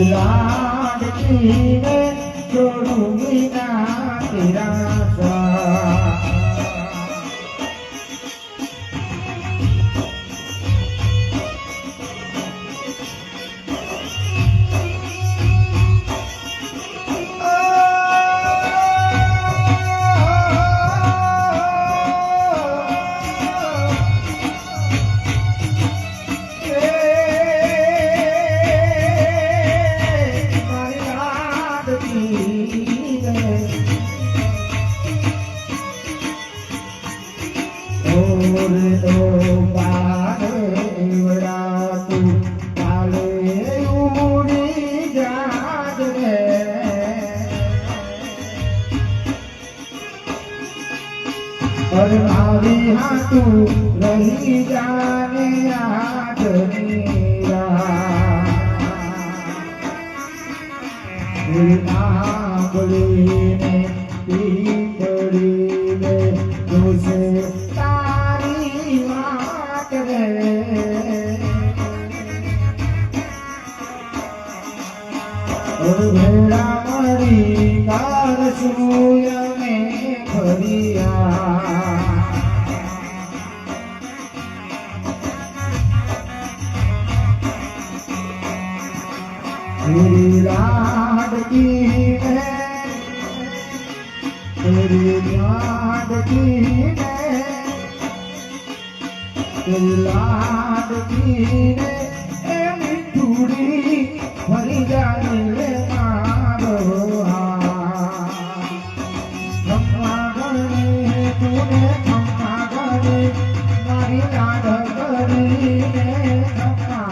लाडकी में छोड़ूंगी ना तेरा साथ। मारी हाँ तू रही जाने आज मेरा नागली में पीपड़ी में तुझे तारी मात रे और भेड़ा मरी कार सूय में भरिया तेरी लाडकी है तेरी लाडकी है तेरी लाडकी है ए मिठुड़ी भरी जाने ले मारो खम्मा गणे तूने खम्मा गणे मारी लाड करी ने खम्मा